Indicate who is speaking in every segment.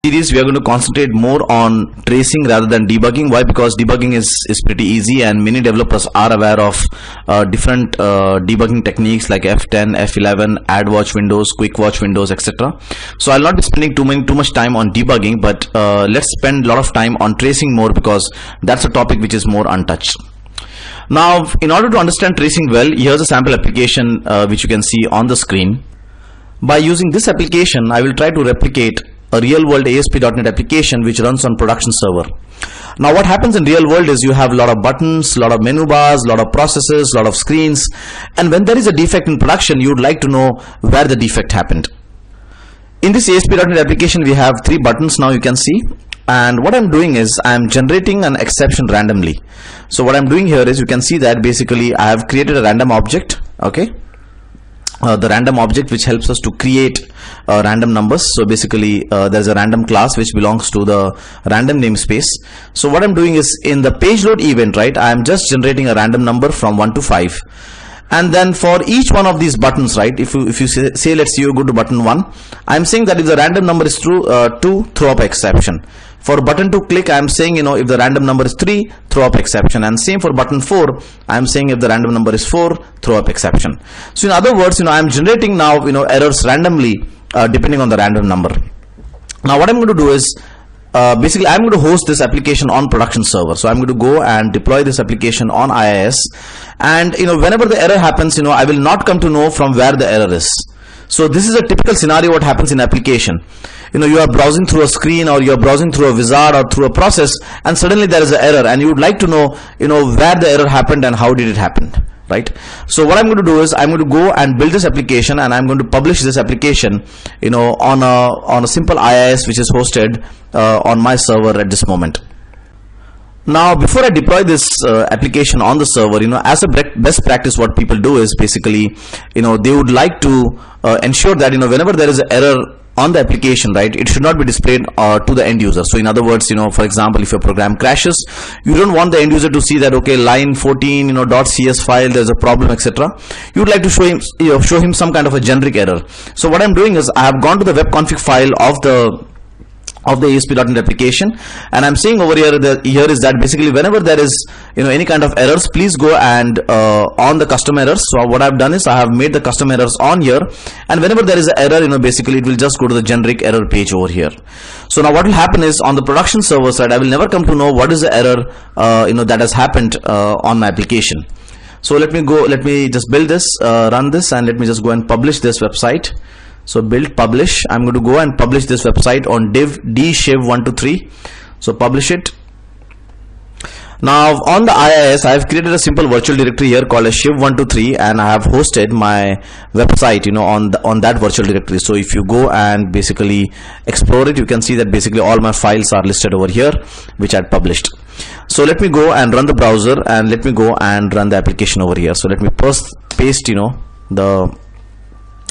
Speaker 1: Series we are going to concentrate more on tracing rather than debugging. Why? Because debugging is pretty easy and many developers are aware of different debugging techniques like F10, F11, add watch windows, quick watch windows, etc. So I'll not be spending too much time on debugging, but let's spend a lot of time on tracing more, because that's a topic which is more untouched. Now, in order to understand tracing well, here's a sample application which you can see on the screen. By using this application, I will try to replicate a real-world ASP.NET application which runs on production server. Now, what happens in real world is you have a lot of buttons, a lot of menu bars, a lot of processes, a lot of screens, and when there is a defect in production, you would like to know where the defect happened. In this ASP.NET application, we have 3 buttons now, you can see, and what I'm doing is I'm generating an exception randomly. So what I'm doing here is, you can see that basically I have created a random object, okay, the random object which helps us to create random numbers. So basically there's a random class which belongs to the random namespace. So what I'm doing is, in the page load event, right, I'm just generating a random number from 1 to 5, and then for each one of these buttons, right, if you say let's say you go to button 1, I'm saying that if the random number is true, 2, throw up exception. For button 2 click, I'm saying, if the random number is 3, throw up exception, and same for button 4, I'm saying if the random number is 4, throw up exception. So in other words, I'm generating now errors randomly depending on the random number. Now what I'm going to do is, basically I'm going to host this application on production server. So I'm going to go and deploy this application on IIS, and whenever the error happens, I will not come to know from where the error is. So this is a typical scenario what happens in application. You are browsing through a screen, or you are browsing through a wizard or through a process, and suddenly there is an error, and you would like to know where the error happened and how did it happen, right? So what I'm going to do is, I'm going to go and build this application, and I'm going to publish this application on a simple IIS which is hosted on my server at this moment. Now, before I deploy this application on the server, as a best practice, what people do is basically, they would like to ensure that whenever there is an error on the application, right, it should not be displayed to the end user. So in other words, for example, if your program crashes, you don't want the end user to see that, okay, line 14 .cs file, there's a problem, etc. You would like to show him some kind of a generic error. So what I'm doing is, I have gone to the web config file of the ASP.NET application, and I'm saying over here is that basically whenever there is any kind of errors, please go and on the custom errors. So what I've done is, I have made the custom errors on here, and whenever there is an error, basically it will just go to the generic error page over here. So now what will happen is, on the production server side, I will never come to know what is the error that has happened on my application. So let me just build this, run this, and let me just go and publish this website. So build, publish. I'm going to go and publish this website on div dshiv123. So publish it. Now on the IIS, I have created a simple virtual directory here called as shiv123, and I have hosted my website on that virtual directory. So if you go and basically explore it, you can see that basically all my files are listed over here which I had published. So let me go and run the browser, and let me go and run the application over here. So let me first paste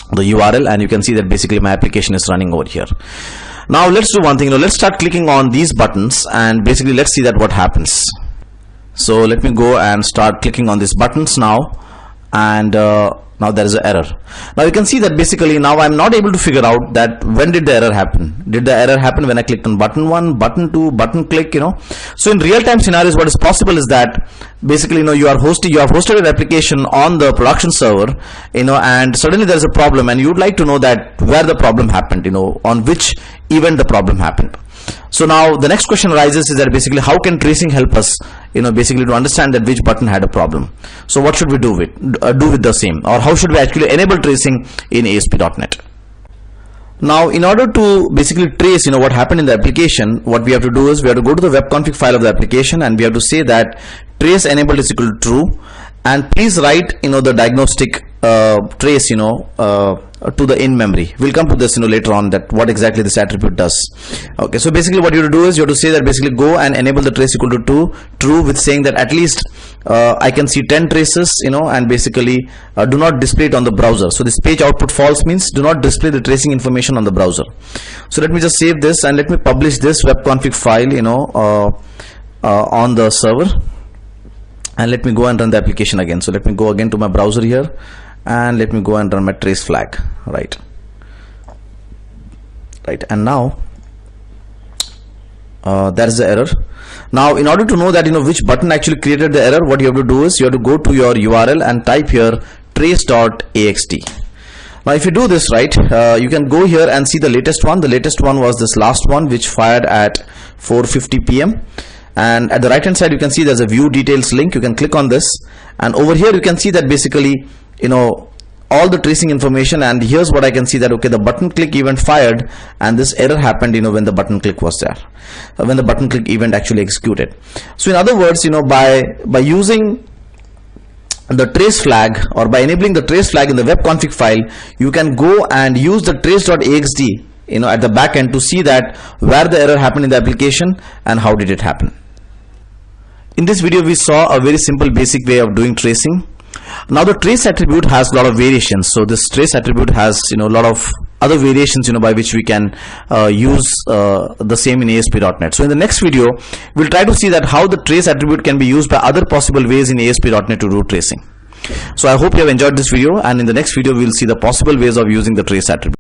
Speaker 1: the URL, and you can see that basically my application is running over here. Now let's do one thing. Let's start clicking on these buttons, and basically let's see that what happens. So let me go and start clicking on these buttons now, and now there is an error. Now you can see that basically now I'm not able to figure out that when did the error happen. Did the error happen when I clicked on button 1, button 2, button click, So in real-time scenarios, what is possible is that basically you have hosted an application on the production server, and suddenly there is a problem, and you would like to know that where the problem happened, on which event the problem happened. So now the next question arises is that basically how can tracing help us basically to understand that which button had a problem. So what should we do with the same, or how should we actually enable tracing in ASP.NET? Now in order to basically trace what happened in the application, what we have to do is, we have to go to the web config file of the application, and we have to say that trace enabled is equal to true, and please write the diagnostic trace to the in memory. We'll come to this later on, that what exactly this attribute does. Okay, so basically what you have to do is, you have to say that basically go and enable the trace equal to true with saying that at least I can see 10 traces, and basically do not display it on the browser. So this page output false means do not display the tracing information on the browser. So let me just save this, and let me publish this web config file on the server, and let me go and run the application again. So let me go again to my browser here, and let me go and run my trace flag, right, and now that is the error. Now in order to know that which button actually created the error, what you have to do is you have to go to your URL and type here trace.axt. Now if you do this right, you can go here and see the latest one. The latest one was this last one, which fired at 4:50 p.m. and at the right hand side you can see there's a view details link. You can click on this, and over here you can see that basically all the tracing information, and here's what I can see, that okay, the button click event fired and this error happened when the button click was there, when the button click event actually executed. So in other words, by using the trace flag, or by enabling the trace flag in the web config file, you can go and use the trace.axt at the back end to see that where the error happened in the application and how did it happen. In this video we saw a very simple basic way of doing tracing. Now the trace attribute has a lot of variations. So this trace attribute has a lot of other variations by which we can use the same in ASP.NET. So in the next video we'll try to see that how the trace attribute can be used by other possible ways in ASP.NET to do tracing. So I hope you have enjoyed this video, and in the next video we'll see the possible ways of using the trace attribute.